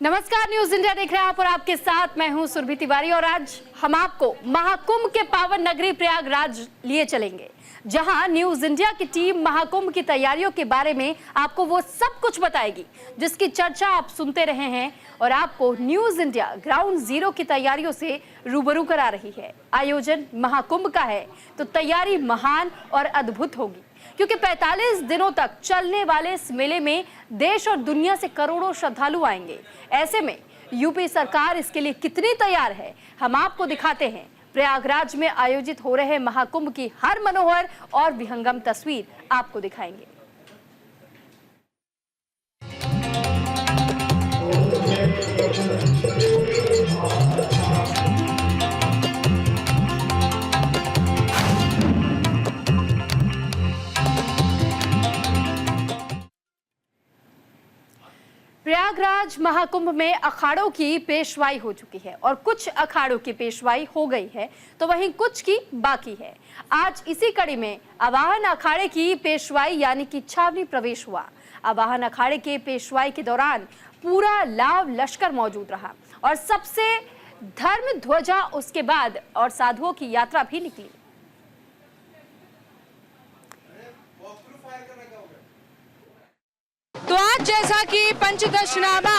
नमस्कार, news India देख रहे हैं आप और आपके साथ मैं हूं सुरभि तिवारी। और आज हम आपको महाकुंभ के पावन नगरी प्रयागराज लिए चलेंगे, जहां न्यूज इंडिया की टीम महाकुंभ की तैयारियों के बारे में आपको वो सब कुछ बताएगी जिसकी चर्चा आप सुनते रहे हैं और आपको न्यूज इंडिया ग्राउंड जीरो की तैयारियों से रूबरू करा रही है। आयोजन महाकुंभ का है तो तैयारी महान और अद्भुत होगी, क्योंकि 45 दिनों तक चलने वाले इस मेले में देश और दुनिया से करोड़ों श्रद्धालु आएंगे। ऐसे में यूपी सरकार इसके लिए कितनी तैयार है, हम आपको दिखाते हैं। प्रयागराज में आयोजित हो रहे महाकुंभ की हर मनोहर और विहंगम तस्वीर आपको दिखाएंगे। प्रयागराज महाकुंभ में अखाड़ों की पेशवाई हो चुकी है और कुछ अखाड़ों की पेशवाई हो गई है तो वहीं कुछ की बाकी है। आज इसी कड़ी में आवाहन अखाड़े की पेशवाई यानी कि छावनी प्रवेश हुआ। आवाहन अखाड़े के पेशवाई के दौरान पूरा लाव लश्कर मौजूद रहा और सबसे धर्म ध्वजा उसके बाद और साधुओं की यात्रा भी निकली। तो आज जैसा कि पंचदशनामा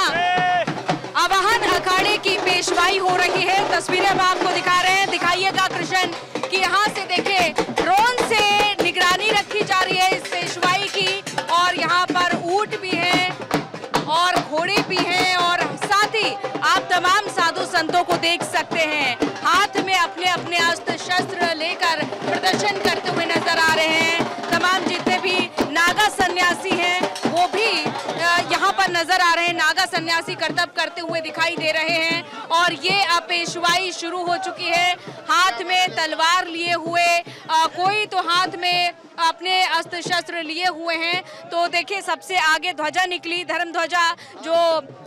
आवाहन अखाड़े की पेशवाई हो रही है, तस्वीरें हम आपको दिखा रहे हैं। दिखाइएगा कृष्ण कि यहाँ से देखिए ड्रोन से निगरानी रखी जा रही है इस पेशवाई की, और यहाँ पर ऊंट भी है और घोड़े भी हैं और साथ ही आप तमाम साधु संतों को देख सकते हैं हाथ में अपने अपने अस्त्र शस्त्र लेकर प्रदर्शन करते हुए नजर आ रहे हैं। तमाम जितने भी नागा सन्यासी हैं वो भी यहाँ पर नजर आ रहे हैं, नागा सन्यासी करतब करते हुए दिखाई दे रहे हैं। और ये पेशवाई शुरू हो चुकी है, हाथ में तलवार लिए हुए, कोई तो हाथ में अपने अस्त्र शस्त्र लिए हुए हैं। तो देखिए सबसे आगे ध्वजा निकली, धर्म ध्वजा जो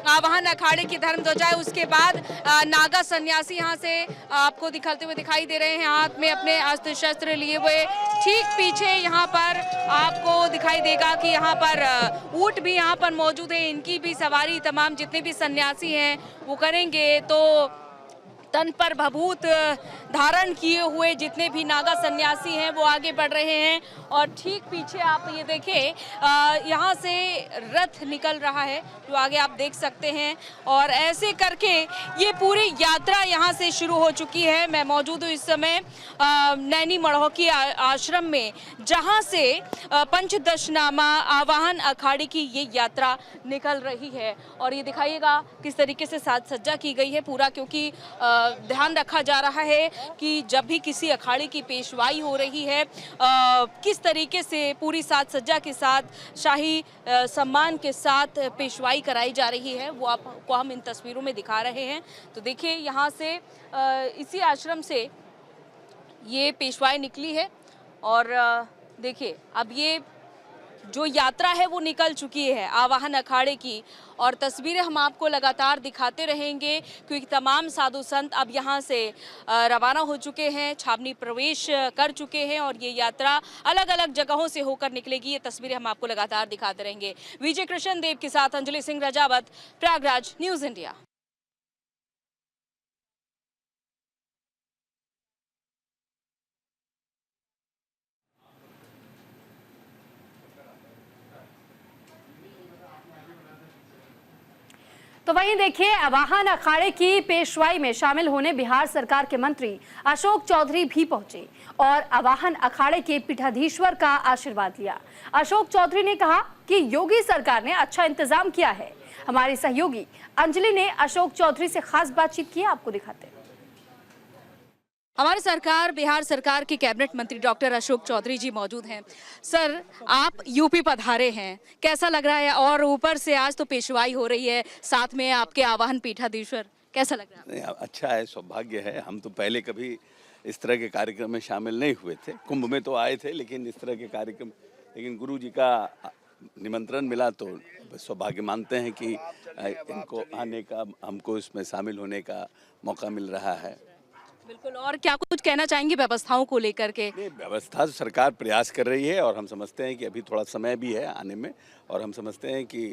आवाहन अखाड़े की धर्म ध्वजा है, उसके बाद नागा सन्यासी यहाँ से आपको दिखाते हुए दिखाई दे रहे हैं हाथ में अपने अस्त्र शस्त्र लिए हुए। ठीक पीछे यहाँ पर आपको दिखाई देगा कि यहाँ पर ऊंट भी यहाँ पर मौजूद है, इनकी भी सवारी तमाम जितने भी सन्यासी हैं वो करेंगे। तो तन पर भभूत धारण किए हुए जितने भी नागा सन्यासी हैं वो आगे बढ़ रहे हैं। और ठीक पीछे आप ये देखें यहाँ से रथ निकल रहा है जो आगे आप देख सकते हैं, और ऐसे करके ये पूरी यात्रा यहाँ से शुरू हो चुकी है। मैं मौजूद हूँ इस समय नैनी मड़ोह की आश्रम में, जहाँ से पंचदशनामा आवाहन अखाड़े की ये यात्रा निकल रही है। और ये दिखाइएगा किस तरीके से साज सज्जा की गई है पूरा, क्योंकि ध्यान रखा जा रहा है कि जब भी किसी अखाड़े की पेशवाई हो रही है किस तरीके से पूरी साज सज्जा के साथ शाही सम्मान के साथ पेशवाई कराई जा रही है, वो आपको हम इन तस्वीरों में दिखा रहे हैं। तो देखिए यहाँ से इसी आश्रम से ये पेशवाई निकली है और देखिए अब ये जो यात्रा है वो निकल चुकी है आवाहन अखाड़े की, और तस्वीरें हम आपको लगातार दिखाते रहेंगे क्योंकि तमाम साधु संत अब यहाँ से रवाना हो चुके हैं, छावनी प्रवेश कर चुके हैं और ये यात्रा अलग अलग जगहों से होकर निकलेगी। ये तस्वीरें हम आपको लगातार दिखाते रहेंगे। विजय कृष्ण देव के साथ अंजलि सिंह रजावत, प्रयागराज, न्यूज इंडिया। तो वहीं देखिए आवाहन अखाड़े की पेशवाई में शामिल होने बिहार सरकार के मंत्री अशोक चौधरी भी पहुंचे और आवाहन अखाड़े के पीठाधीश्वर का आशीर्वाद लिया। अशोक चौधरी ने कहा कि योगी सरकार ने अच्छा इंतजाम किया है। हमारी सहयोगी अंजलि ने अशोक चौधरी से खास बातचीत की, आपको दिखाते हैं। हमारी सरकार बिहार सरकार के कैबिनेट मंत्री डॉक्टर अशोक चौधरी जी मौजूद हैं। सर, आप यूपी पधारे हैं, कैसा लग रहा है? और ऊपर से आज तो पेशवाई हो रही है, साथ में आपके आवाहन पीठाधीश्वर, कैसा लग रहा है? अच्छा है, सौभाग्य है। हम तो पहले कभी इस तरह के कार्यक्रम में शामिल नहीं हुए थे। कुंभ में तो आए थे लेकिन इस तरह के कार्यक्रम, लेकिन गुरु जी का निमंत्रण मिला तो सौभाग्य मानते हैं कि इनको आने का, हमको इसमें शामिल होने का मौका मिल रहा है। बिल्कुल। और क्या कुछ कहना चाहेंगे व्यवस्थाओं को लेकर के? नहीं, व्यवस्था तो सरकार प्रयास कर रही है और हम समझते हैं कि अभी थोड़ा समय भी है आने में, और हम समझते हैं कि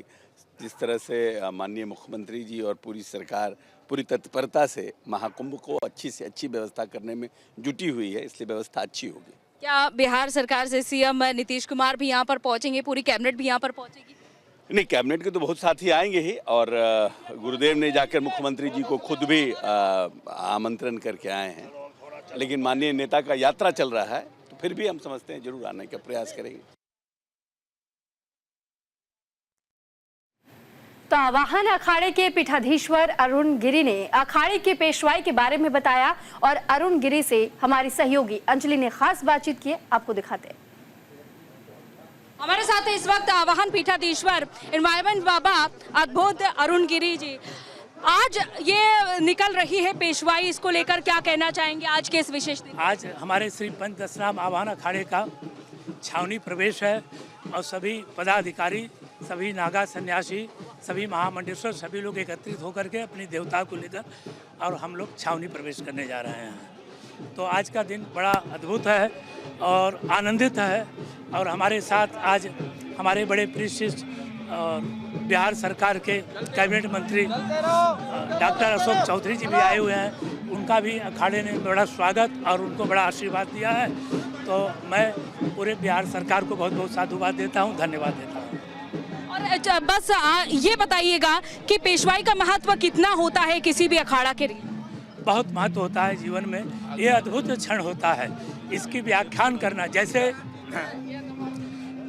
जिस तरह से माननीय मुख्यमंत्री जी और पूरी सरकार पूरी तत्परता से महाकुंभ को अच्छी से अच्छी व्यवस्था करने में जुटी हुई है, इसलिए व्यवस्था अच्छी होगी। क्या बिहार सरकार से सीएम नीतीश कुमार भी यहाँ पर पहुंचेंगे, पूरी कैबिनेट भी यहाँ पर पहुंचेगी? नहीं, कैबिनेट के तो बहुत साथी आएंगे ही, और गुरुदेव ने जाकर मुख्यमंत्री जी को खुद भी आमंत्रण करके आए हैं, लेकिन माननीय नेता का यात्रा चल रहा है तो फिर भी हम समझते हैं जरूर आने का प्रयास करेंगे। तो आवाहन अखाड़े के पीठाधीश्वर अरुण गिरी ने अखाड़े की पेशवाई के बारे में बताया, और अरुण गिरी से हमारी सहयोगी अंजलि ने खास बातचीत की, आपको दिखाते हैं। हमारे साथ इस वक्त आवाहन पीठाधीश्वर एनवायरमेंट बाबा अद्भुत अरुण गिरी जी। आज ये निकल रही है पेशवाई, इसको लेकर क्या कहना चाहेंगे आज के इस विशेष दिन? आज हमारे श्री पंच दशनाम आवाहन अखाड़े का छावनी प्रवेश है, और सभी पदाधिकारी, सभी नागा सन्यासी, सभी महामंडलेश्वर, सभी लोग एकत्रित होकर के अपनी देवता को लेकर और हम लोग छावनी प्रवेश करने जा रहे हैं। तो आज का दिन बड़ा अद्भुत है और आनंदित है, और हमारे साथ आज हमारे बड़े प्रीशिष्ट और बिहार सरकार के कैबिनेट मंत्री डॉक्टर अशोक चौधरी जी भी आए हुए हैं। उनका भी अखाड़े ने बड़ा स्वागत और उनको बड़ा आशीर्वाद दिया है। तो मैं पूरे बिहार सरकार को बहुत बहुत साधुवाद देता हूँ, धन्यवाद देता हूँ। और बस ये बताइएगा कि पेशवाई का महत्व कितना होता है किसी भी अखाड़ा के लिए? बहुत महत्व होता है जीवन में, ये अद्भुत क्षण होता है। इसकी व्याख्यान करना, जैसे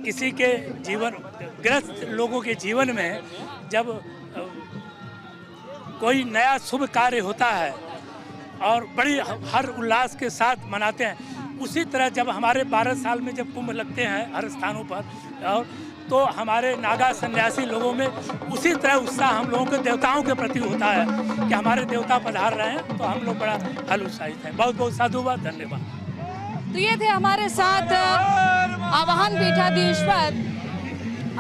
किसी के जीवन, ग्रस्त लोगों के जीवन में जब कोई नया शुभ कार्य होता है और बड़ी हर उल्लास के साथ मनाते हैं, उसी तरह जब हमारे 12 साल में जब कुंभ लगते हैं हर स्थानों पर, और तो हमारे नागा सन्यासी लोगों में उसी तरह उत्साह हम लोगों के देवताओं के प्रति होता है कि हमारे देवता पधार रहे हैं, तो हम लोग बड़ा हल उत्साहित हैं। बहुत बहुत साधुवाद, धन्यवाद। तो ये थे हमारे साथ आवाहन पीठाधीश्वर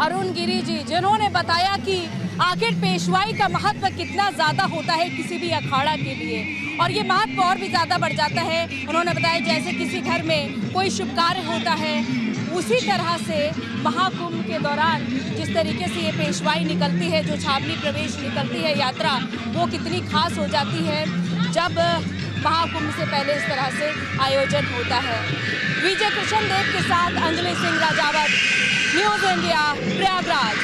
अरुण गिरी जी, जिन्होंने बताया कि आखिर पेशवाई का महत्व कितना ज़्यादा होता है किसी भी अखाड़ा के लिए, और ये महत्व और भी ज़्यादा बढ़ जाता है। उन्होंने बताया जैसे किसी घर में कोई शुभ कार्य होता है, उसी तरह से महाकुंभ के दौरान जिस तरीके से ये पेशवाई निकलती है, जो छावनी प्रवेश निकलती है यात्रा, वो कितनी खास हो जाती है जब महाकुंभ से पहले इस तरह से आयोजन होता है। विजय कृष्ण देव के साथ अंजलि सिंह राजावत, न्यूज़ इंडिया, प्रयागराज।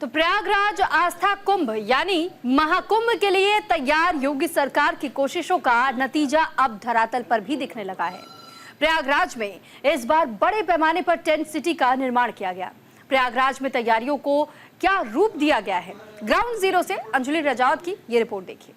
तो प्रयागराज आस्था कुंभ यानी महाकुंभ के लिए तैयार योगी सरकार की कोशिशों का नतीजा अब धरातल पर भी दिखने लगा है। प्रयागराज में इस बार बड़े पैमाने पर टेंट सिटी का निर्माण किया गया। प्रयागराज में तैयारियों को क्या रूप दिया गया है, ग्राउंड जीरो से अंजलि राजावत की ये रिपोर्ट देखिए।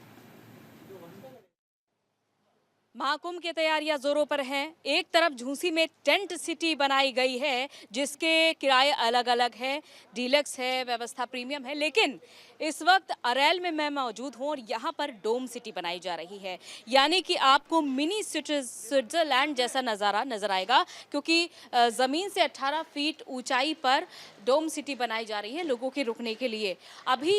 महाकुंभ की तैयारियां जोरों पर हैं। एक तरफ झूंसी में टेंट सिटी बनाई गई है, जिसके किराए अलग अलग हैं, डीलक्स है, व्यवस्था प्रीमियम है, लेकिन इस वक्त अरैल में मैं मौजूद हूँ और यहाँ पर डोम सिटी बनाई जा रही है। यानी कि आपको मिनी स्विट्जरलैंड जैसा नज़ारा नजर आएगा, क्योंकि ज़मीन से 18 फीट ऊंचाई पर डोम सिटी बनाई जा रही है लोगों के रुकने के लिए। अभी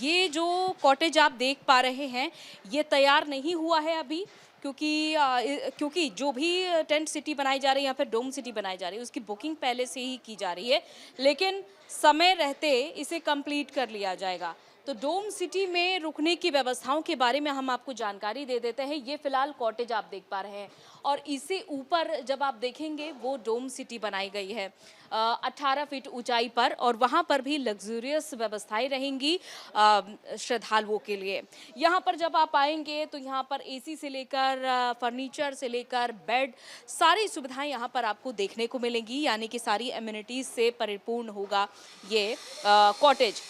ये जो कॉटेज आप देख पा रहे हैं, ये तैयार नहीं हुआ है अभी, क्योंकि जो भी टेंट सिटी बनाई जा रही है या फिर डोम सिटी बनाई जा रही है, उसकी बुकिंग पहले से ही की जा रही है, लेकिन समय रहते इसे कंप्लीट कर लिया जाएगा। तो डोम सिटी में रुकने की व्यवस्थाओं के बारे में हम आपको जानकारी दे देते हैं। ये फिलहाल कॉटेज आप देख पा रहे हैं, और इससे ऊपर जब आप देखेंगे वो डोम सिटी बनाई गई है 18 फीट ऊंचाई पर, और वहाँ पर भी लग्जूरियस व्यवस्थाएं रहेंगी श्रद्धालुओं के लिए। यहाँ पर जब आप आएंगे तो यहाँ पर एसी से लेकर फर्नीचर से लेकर बेड, सारी सुविधाएं यहाँ पर आपको देखने को मिलेंगी, यानी कि सारी एमिनिटीज से परिपूर्ण होगा ये कॉटेज।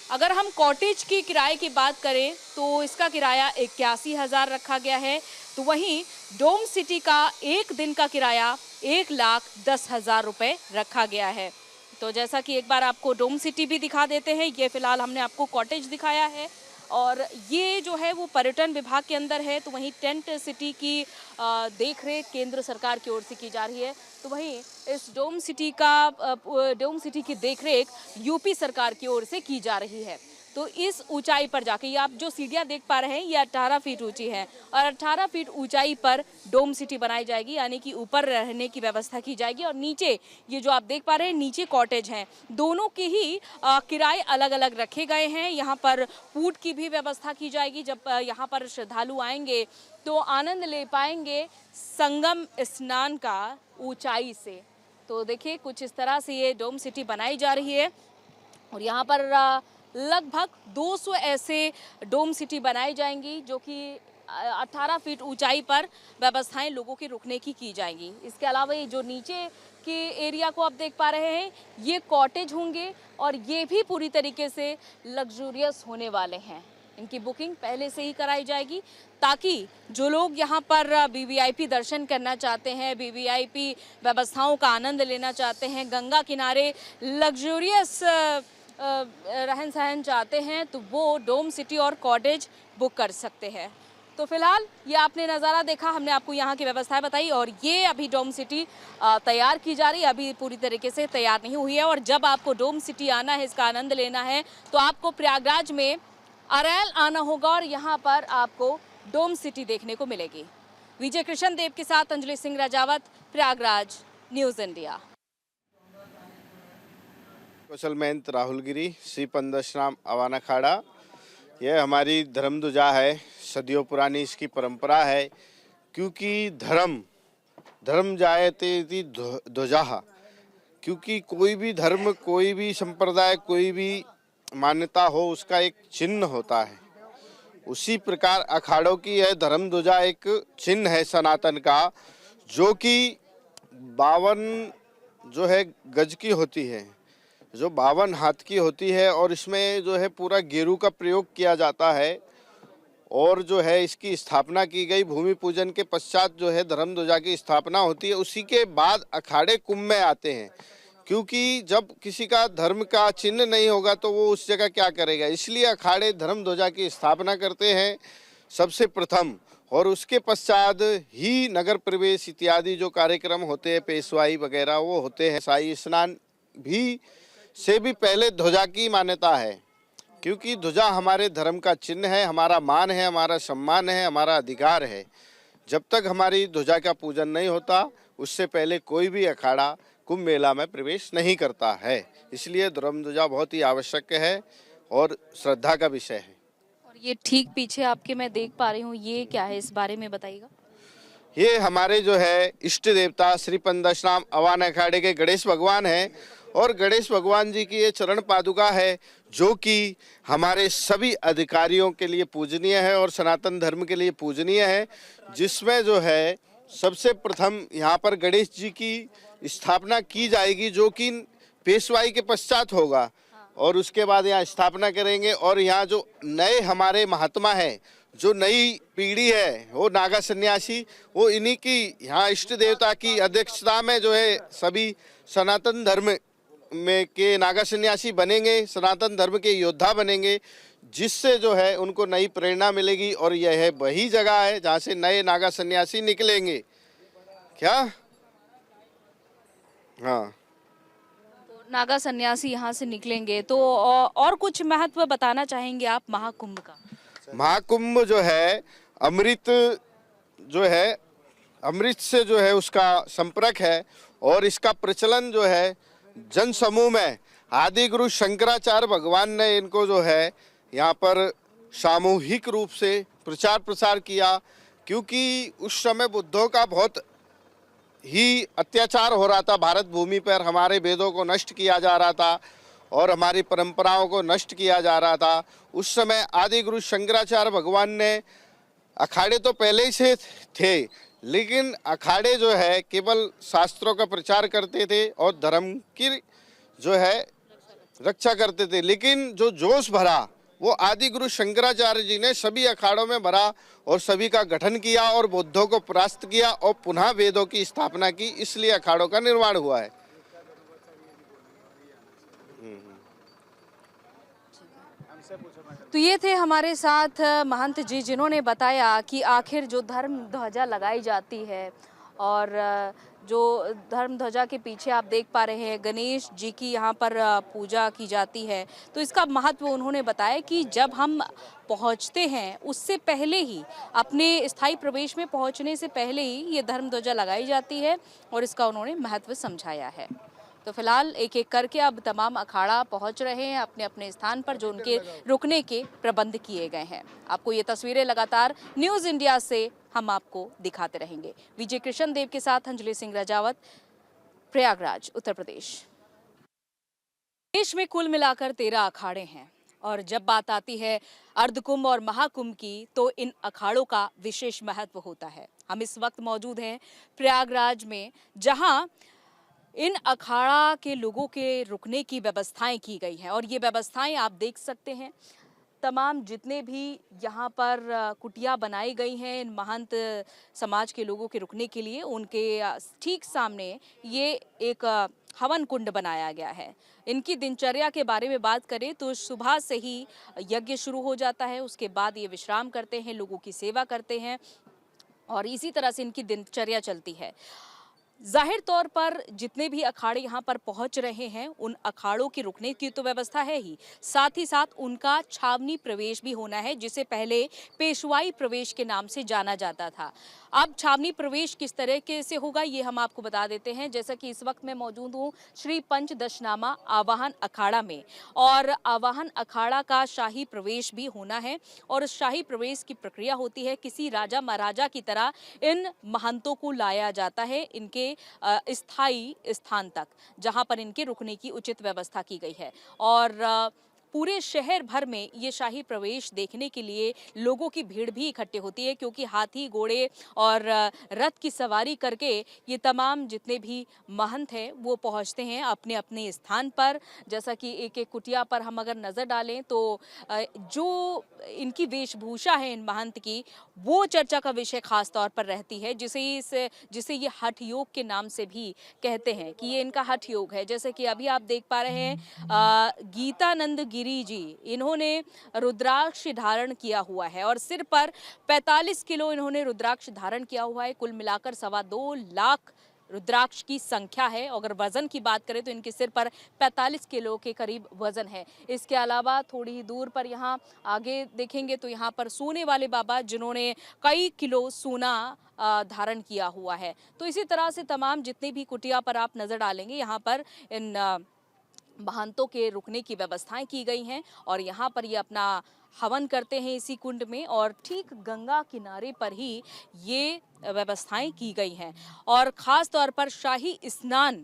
अगर हम कॉटेज की किराए की बात करें तो इसका किराया 81,000 रखा गया है, तो वहीं डोम सिटी का एक दिन का किराया 1,10,000 रुपये रखा गया है। तो जैसा कि एक बार आपको डोम सिटी भी दिखा देते हैं, ये फिलहाल हमने आपको कॉटेज दिखाया है, और ये जो है वो पर्यटन विभाग के अंदर है, तो वहीं टेंट सिटी की देखरेख केंद्र सरकार की ओर से की जा रही है, तो वहीं इस डोम सिटी की देखरेख यूपी सरकार की ओर से की जा रही है। तो तो इस ऊंचाई पर जाके, ये आप जो सीढ़ियां देख पा रहे हैं ये 18 फीट ऊंची है और 18 फीट ऊंचाई पर डोम सिटी बनाई जाएगी, यानी कि ऊपर रहने की व्यवस्था की जाएगी और नीचे ये जो आप देख पा रहे हैं नीचे कॉटेज हैं। दोनों के ही किराए अलग अलग रखे गए हैं। यहाँ पर फूड की भी व्यवस्था की जाएगी। जब यहाँ पर श्रद्धालु आएंगे तो आनंद ले पाएंगे संगम स्नान का ऊंचाई से। तो देखिए कुछ इस तरह से ये डोम सिटी बनाई जा रही है और यहाँ पर लगभग 200 ऐसे डोम सिटी बनाई जाएंगी जो कि 18 फीट ऊंचाई पर व्यवस्थाएं लोगों के रुकने की जाएंगी। इसके अलावा ये जो नीचे के एरिया को आप देख पा रहे हैं ये कॉटेज होंगे और ये भी पूरी तरीके से लग्जूरियस होने वाले हैं। इनकी बुकिंग पहले से ही कराई जाएगी ताकि जो लोग यहाँ पर वीवीआईपी दर्शन करना चाहते हैं, वीवीआईपी व्यवस्थाओं का आनंद लेना चाहते हैं, गंगा किनारे लग्जूरियस रहन सहन चाहते हैं तो वो डोम सिटी और कॉटेज बुक कर सकते हैं। तो फिलहाल ये आपने नज़ारा देखा, हमने आपको यहाँ की व्यवस्थाएं बताई और ये अभी डोम सिटी तैयार की जा रही है, अभी पूरी तरीके से तैयार नहीं हुई है। और जब आपको डोम सिटी आना है, इसका आनंद लेना है तो आपको प्रयागराज में अरैल आना होगा और यहाँ पर आपको डोम सिटी देखने को मिलेगी। विजय कृष्ण देव के साथ अंजलि सिंह राजावत, प्रयागराज, न्यूज़ इंडिया। कौशल महंत राहुल गिरी, श्री पंदशराम अवान अखाड़ा। यह हमारी धर्म ध्वजा है, सदियों पुरानी इसकी परंपरा है। क्योंकि धर्म जायते इति ध्वजा, क्योंकि कोई भी धर्म, कोई भी संप्रदाय, कोई भी मान्यता हो उसका एक चिन्ह होता है। उसी प्रकार अखाड़ों की यह धर्म ध्वजा एक चिन्ह है सनातन का, जो कि 52 जो है गज की होती है, जो 52 हाथ की होती है और इसमें जो है पूरा गेरू का प्रयोग किया जाता है। और जो है इसकी स्थापना की गई, भूमि पूजन के पश्चात जो है धर्म ध्वजा की स्थापना होती है। उसी के बाद अखाड़े कुंभ में आते हैं, क्योंकि जब किसी का धर्म का चिन्ह नहीं होगा तो वो उस जगह क्या करेगा। इसलिए अखाड़े धर्म ध्वजा की स्थापना करते हैं सबसे प्रथम, और उसके पश्चात ही नगर प्रवेश इत्यादि जो कार्यक्रम होते हैं, पेशवाई वगैरह वो होते हैं। शाही स्नान भी से भी पहले ध्वजा की मान्यता है, क्योंकि ध्वजा हमारे धर्म का चिन्ह है, हमारा मान है, हमारा सम्मान है, हमारा अधिकार है। जब तक हमारी ध्वजा का पूजन नहीं होता उससे पहले कोई भी अखाड़ा कुंभ मेला में प्रवेश नहीं करता है। इसलिए धर्म ध्वजा बहुत ही आवश्यक है और श्रद्धा का विषय है। और ये ठीक पीछे आपके मैं देख पा रही हूँ, ये क्या है, इस बारे में बताइएगा। ये हमारे जो है इष्ट देवता श्री पंदशराम अवान अखाड़े के गणेश भगवान हैं और गणेश भगवान जी की ये चरण पादुका है जो कि हमारे सभी अधिकारियों के लिए पूजनीय है और सनातन धर्म के लिए पूजनीय है। जिसमें जो है सबसे प्रथम यहाँ पर गणेश जी की स्थापना की जाएगी, जो कि पेशवाई के पश्चात होगा। और उसके बाद यहाँ स्थापना करेंगे और यहाँ जो नए हमारे महात्मा हैं, जो नई पीढ़ी है, वो नागा सन्यासी, वो इन्हीं की यहाँ इष्ट देवता की अध्यक्षता में जो है सभी सनातन धर्म में के नागा सन्यासी बनेंगे, सनातन धर्म के योद्धा बनेंगे, जिससे जो है उनको नई प्रेरणा मिलेगी। और यह है वही जगह है जहाँ से नए नागा सन्यासी निकलेंगे। क्या? हाँ, तो नागा सन्यासी यहाँ से निकलेंगे। तो और कुछ महत्व बताना चाहेंगे आप महाकुंभ का? महाकुंभ जो है अमृत से जो है उसका संपर्क है और इसका प्रचलन जो है जन समूह में आदि गुरु शंकराचार्य भगवान ने इनको जो है यहाँ पर सामूहिक रूप से प्रचार प्रसार किया। क्योंकि उस समय बुद्धों का बहुत ही अत्याचार हो रहा था भारत भूमि पर, हमारे वेदों को नष्ट किया जा रहा था और हमारी परंपराओं को नष्ट किया जा रहा था। उस समय आदि गुरु शंकराचार्य भगवान ने, अखाड़े तो पहले ही से थे, लेकिन अखाड़े जो है केवल शास्त्रों का प्रचार करते थे और धर्म की जो है रक्षा करते थे। लेकिन जो जोश भरा वो आदि गुरु शंकराचार्य जी ने सभी अखाड़ों में भरा और सभी का गठन किया और बुद्धों को परास्त किया और पुनः वेदों की स्थापना की। इसलिए अखाड़ों का निर्माण हुआ है। तो ये थे हमारे साथ महंत जी, जिन्होंने बताया कि आखिर जो धर्म ध्वजा लगाई जाती है और जो धर्म ध्वजा के पीछे आप देख पा रहे हैं गणेश जी की यहाँ पर पूजा की जाती है। तो इसका महत्व उन्होंने बताया कि जब हम पहुँचते हैं उससे पहले ही, अपने स्थायी प्रवेश में पहुँचने से पहले ही ये धर्म ध्वजा लगाई जाती है और इसका उन्होंने महत्व समझाया है। तो फिलहाल एक एक करके अब तमाम अखाड़ा पहुंच रहे हैं अपने अपने स्थान पर जो उनके रुकने के प्रबंध किए गए हैं। आपको ये तस्वीरें लगातार न्यूज़ इंडिया से हम आपको दिखाते रहेंगे। विजय कृष्ण देव के साथ अंजलि सिंह राजावत, प्रयागराज, उत्तर प्रदेश। देश में कुल मिलाकर 13 अखाड़े हैं और जब बात आती है अर्धकुंभ और महाकुंभ की तो इन अखाड़ों का विशेष महत्व होता है। हम इस वक्त मौजूद हैं प्रयागराज में, जहां इन अखाड़ा के लोगों के रुकने की व्यवस्थाएं की गई हैं और ये व्यवस्थाएं आप देख सकते हैं। तमाम जितने भी यहाँ पर कुटिया बनाई गई हैं इन महंत समाज के लोगों के रुकने के लिए, उनके ठीक सामने ये एक हवन कुंड बनाया गया है। इनकी दिनचर्या के बारे में बात करें तो सुबह से ही यज्ञ शुरू हो जाता है, उसके बाद ये विश्राम करते हैं, लोगों की सेवा करते हैं और इसी तरह से इनकी दिनचर्या चलती है। जाहिर तौर पर जितने भी अखाड़े यहाँ पर पहुँच रहे हैं उन अखाड़ों की रुकने की तो व्यवस्था है ही, साथ ही साथ उनका छावनी प्रवेश भी होना है, जिसे पहले पेशवाई प्रवेश के नाम से जाना जाता था। अब छावनी प्रवेश किस तरीके से होगा ये हम आपको बता देते हैं। जैसा कि इस वक्त मैं मौजूद हूँ श्री पंचदशनामा आवाहन अखाड़ा में और आवाहन अखाड़ा का शाही प्रवेश भी होना है और शाही प्रवेश की प्रक्रिया होती है। किसी राजा महाराजा की तरह इन महंतों को लाया जाता है इनके स्थायी स्थान तक, जहां पर इनके रुकने की उचित व्यवस्था की गई है और पूरे शहर भर में ये शाही प्रवेश देखने के लिए लोगों की भीड़ भी इकट्ठे होती है, क्योंकि हाथी, घोड़े और रथ की सवारी करके ये तमाम जितने भी महंत हैं वो पहुंचते हैं अपने अपने स्थान पर। जैसा कि एक एक कुटिया पर हम अगर नज़र डालें तो जो इनकी वेशभूषा है इन महंत की, वो चर्चा का विषय खास तौर पर रहती है, जिसे ये हठ योग के नाम से भी कहते हैं कि ये इनका हठ योग है। जैसे कि अभी आप देख पा रहे हैं गीतानंद गिरी जी, इन्होंने रुद्राक्ष धारण किया हुआ है और सिर पर 45 किलो इन्होंने रुद्राक्ष धारण किया हुआ है। कुल मिलाकर 2.25 लाख रुद्राक्ष की संख्या है। अगर वजन की बात करें तो इनके सिर पर 45 किलो के करीब वजन है। इसके अलावा थोड़ी ही दूर पर यहाँ आगे देखेंगे तो यहाँ पर सोने वाले बाबा, जिन्होंने कई किलो सोना धारण किया हुआ है। तो इसी तरह से तमाम जितने भी कुटिया पर आप नजर डालेंगे यहाँ पर इन महंतों के रुकने की व्यवस्थाएं की गई हैं और यहाँ पर ये अपना हवन करते हैं इसी कुंड में और ठीक गंगा किनारे पर ही ये व्यवस्थाएं की गई हैं। और ख़ास तौर पर शाही स्नान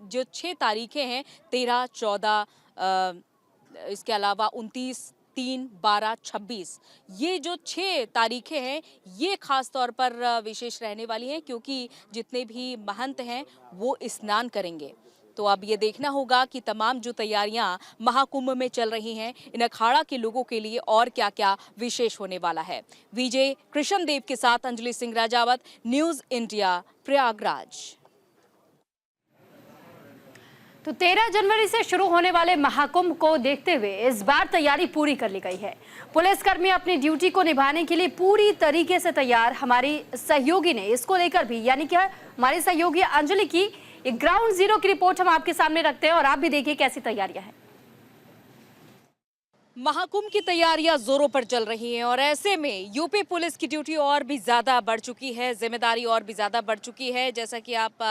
जो 6 तारीखें हैं 13, 14, इसके अलावा 29, 3, 12, 26, ये जो 6 तारीखें हैं ये खास तौर पर विशेष रहने वाली हैं, क्योंकि जितने भी महंत हैं वो स्नान करेंगे। तो अब ये देखना होगा कि तमाम जो तैयारियां महाकुंभ में चल रही हैं इन अखाड़ा के लोगों के लिए और क्या क्या विशेष होने वाला है। विजय कृष्ण देव के साथ अंजलि सिंह राजावत, न्यूज़ इंडिया, प्रयागराज। तो 13 जनवरी से शुरू होने वाले महाकुंभ को देखते हुए इस बार तैयारी पूरी कर ली गई है। पुलिसकर्मी अपनी ड्यूटी को निभाने के लिए पूरी तरीके से तैयार। हमारी सहयोगी ने इसको लेकर भी, यानी कि हमारी सहयोगी अंजलि की एक ग्राउंड जीरो की रिपोर्ट हम आपके सामने रखते हैं और आप भी देखिए कैसी तैयारियां हैं। महाकुंभ की तैयारियां जोरों पर चल रही हैं और ऐसे में यूपी पुलिस की ड्यूटी और भी ज़्यादा बढ़ चुकी है, जिम्मेदारी और भी ज़्यादा बढ़ चुकी है। जैसा कि आप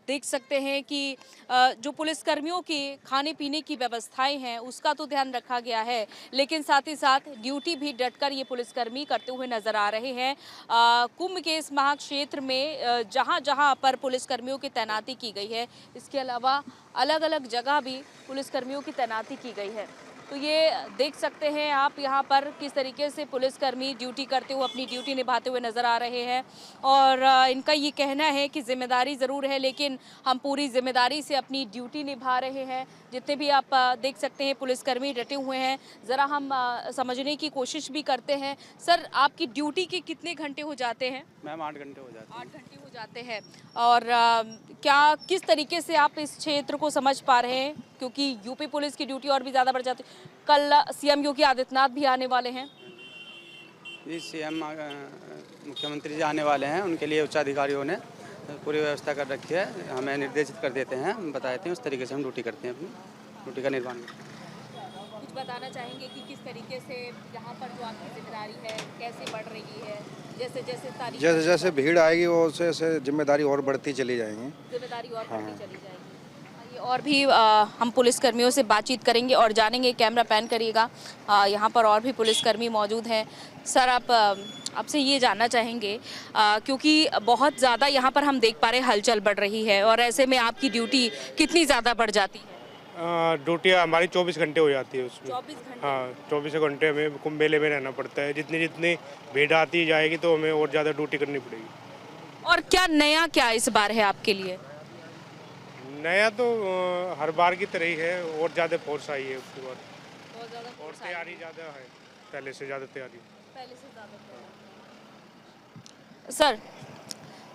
देख सकते हैं कि जो पुलिसकर्मियों की खाने पीने की व्यवस्थाएं हैं उसका तो ध्यान रखा गया है, लेकिन साथ ही साथ ड्यूटी भी डटकर ये पुलिसकर्मी करते हुए नजर आ रहे हैं। कुंभ के इस महाक्षेत्र में जहाँ जहाँ पर पुलिसकर्मियों की तैनाती की गई है, इसके अलावा अलग अलग जगह भी पुलिसकर्मियों की तैनाती की गई है। तो ये देख सकते हैं आप यहाँ पर किस तरीके से पुलिसकर्मी ड्यूटी करते हुए अपनी ड्यूटी निभाते हुए नज़र आ रहे हैं और इनका ये कहना है कि जिम्मेदारी ज़रूर है, लेकिन हम पूरी जिम्मेदारी से अपनी ड्यूटी निभा रहे हैं। जितने भी आप देख सकते हैं पुलिसकर्मी डटे हुए हैं, ज़रा हम समझने की कोशिश भी करते हैं। सर, आपकी ड्यूटी के कितने घंटे हो जाते हैं? मैम 8 घंटे हो जाते हैं। 8 घंटे हो जाते हैं। और क्या किस तरीके से आप इस क्षेत्र को समझ पा रहे हैं, क्योंकि यूपी पुलिस की ड्यूटी और भी ज़्यादा बढ़ जाती है। कल सीएम योगी आदित्यनाथ भी आने वाले हैं। जी, सीएम मुख्यमंत्री जी आने वाले हैं, उनके लिए उच्चाधिकारियों ने पूरी व्यवस्था कर रखी है, हमें निर्देशित कर देते हैं, हम बता देते हैं, उस तरीके से हम ड्यूटी करते हैं, अपनी ड्यूटी का निर्वहन करते हैं। कुछ बताना चाहेंगे कि किस तरीके से यहाँ पर जो आपकी जिम्मेदारी है कैसे बढ़ रही है, जैसे जैसे तारीख जैसे जैसे भीड़ आएगी वो वैसे जिम्मेदारी और बढ़ती चली जाएंगी। जिम्मेदारी और बढ़ती चली जाएगी। आइए और भी हम पुलिसकर्मियों से बातचीत करेंगे और जानेंगे, कैमरा पैन करिएगा, यहाँ पर और भी पुलिसकर्मी मौजूद हैं। सर आप आपसे ये जानना चाहेंगे क्योंकि बहुत ज़्यादा यहाँ पर हम देख पा रहे हैं हलचल बढ़ रही है और ऐसे में आपकी ड्यूटी कितनी ज़्यादा बढ़ जाती है? ड्यूटी हमारी 24 घंटे हो जाती है उसमें। 24 घंटे? हाँ, 24 घंटे हमें कुंभ मेले में रहना पड़ता है। जितनी जितनी भीड़ आती जाएगी तो हमें और ज़्यादा ड्यूटी करनी पड़ेगी। और क्या नया क्या इस बार है आपके लिए? नया तो हर बार की तरह ही है, और ज़्यादा फोर्स आई है उसके बाद, और तैयारी ज़्यादा है, पहले से ज़्यादा तैयारी।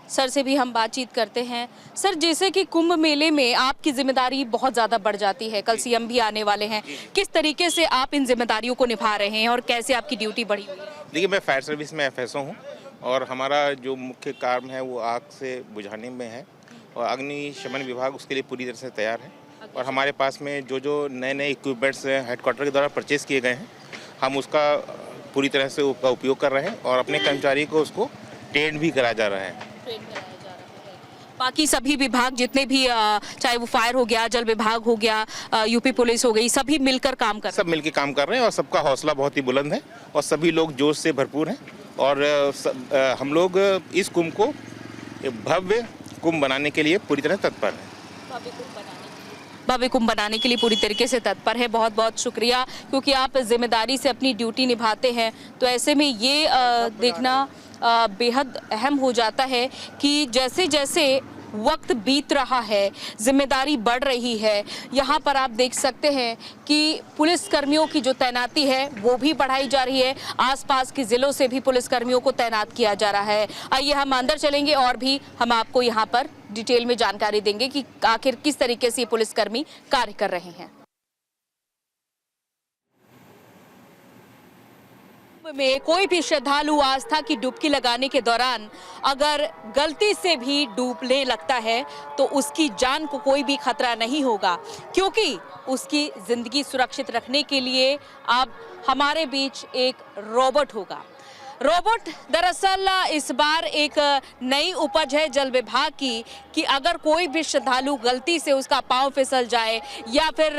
सर से भी हम बातचीत करते हैं। सर जैसे कि कुंभ मेले में आपकी जिम्मेदारी बहुत ज़्यादा बढ़ जाती है, कल सीएम भी आने वाले हैं, किस तरीके से आप इन जिम्मेदारियों को निभा रहे हैं और कैसे आपकी ड्यूटी बढ़ी हुई है? देखिए, मैं फायर सर्विस में FSO हूँ और हमारा जो मुख्य काम है वो आग से बुझाने में है और अग्निशमन विभाग उसके लिए पूरी तरह से तैयार है। और हमारे पास में जो जो नए नए इक्विपमेंट्स हेडक्वार्टर के द्वारा परचेज़ किए गए हैं, हम उसका पूरी तरह से उसका उपयोग कर रहे हैं और अपने कर्मचारी को उसको ट्रेन भी कराया जा रहा है। बाकी सभी विभाग जितने भी चाहे वो फायर हो गया, जल विभाग हो गया, यूपी पुलिस हो गई, सभी मिलकर काम कर सब मिलकर काम कर रहे हैं और सबका हौसला बहुत ही बुलंद है और सभी लोग जोश से भरपूर हैं। और हम लोग इस कुंभ को भव्य कुंभ बनाने के लिए पूरी तरह तत्पर हैं। भव्य कुंभ बनाने के लिए पूरी तरीके से तत्पर है। बहुत बहुत शुक्रिया, क्योंकि आप जिम्मेदारी से अपनी ड्यूटी निभाते हैं, तो ऐसे में ये देखना बेहद अहम हो जाता है कि जैसे जैसे वक्त बीत रहा है, जिम्मेदारी बढ़ रही है। यहाँ पर आप देख सकते हैं कि पुलिसकर्मियों की जो तैनाती है वो भी बढ़ाई जा रही है, आसपास के ज़िलों से भी पुलिसकर्मियों को तैनात किया जा रहा है। आइए हम अंदर चलेंगे और भी हम आपको यहाँ पर डिटेल में जानकारी देंगे कि आखिर किस तरीके से पुलिसकर्मी कार्य कर रहे हैं। में कोई भी श्रद्धालु आस्था की डुबकी लगाने के दौरान अगर गलती से भी डूबने लगता है तो उसकी जान को कोई भी खतरा नहीं होगा, क्योंकि उसकी जिंदगी सुरक्षित रखने के लिए अब हमारे बीच एक रोबोट होगा। रोबोट दरअसल इस बार एक नई उपज है जल विभाग की कि अगर कोई भी श्रद्धालु गलती से उसका पांव फिसल जाए या फिर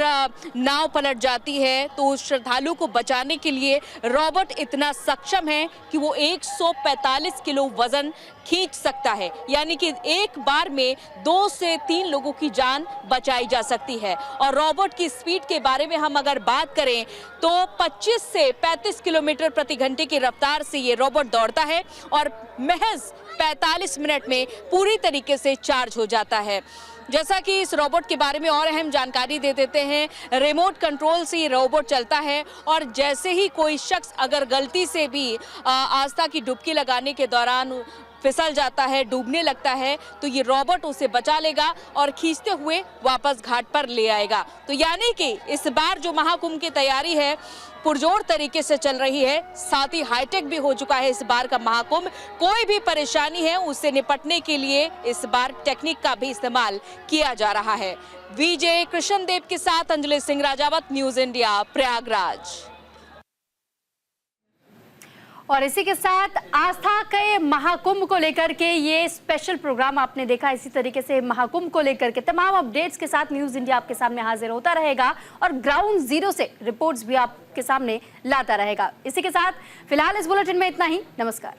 नाव पलट जाती है तो उस श्रद्धालु को बचाने के लिए रोबोट इतना सक्षम है कि वो 145 किलो वजन खींच सकता है, यानी कि एक बार में 2 से 3 लोगों की जान बचाई जा सकती है। और रोबोट की स्पीड के बारे में हम अगर बात करें तो 25 से 35 किलोमीटर प्रति घंटे की रफ्तार से ये रोबोट दौड़ता है और महज 45 मिनट में पूरी तरीके से चार्ज हो जाता है। जैसा कि इस रोबोट के बारे में और अहम जानकारी दे देते हैं, रिमोट कंट्रोल से ये रोबोट चलता है और जैसे ही कोई शख्स अगर गलती से भी आस्था की डुबकी लगाने के दौरान फिसल जाता है, डूबने लगता है, तो ये रोबोट उसे बचा लेगा और खींचते हुए वापस घाट पर ले आएगा। तो यानी कि इस बार जो महाकुंभ की तैयारी है पुरजोर तरीके से चल रही है, साथ ही हाईटेक भी हो चुका है इस बार का महाकुंभ। कोई भी परेशानी है उससे निपटने के लिए इस बार टेक्निक का भी इस्तेमाल किया जा रहा है। विजय कृष्णदेव के साथ अंजलि सिंह राजावत, न्यूज़ इंडिया, प्रयागराज। और इसी के साथ आस्था के महाकुंभ को लेकर के ये स्पेशल प्रोग्राम आपने देखा। इसी तरीके से महाकुंभ को लेकर के तमाम अपडेट्स के साथ न्यूज़ इंडिया आपके सामने हाजिर होता रहेगा और ग्राउंड जीरो से रिपोर्ट्स भी आपके सामने लाता रहेगा। इसी के साथ फिलहाल इस बुलेटिन में इतना ही। नमस्कार।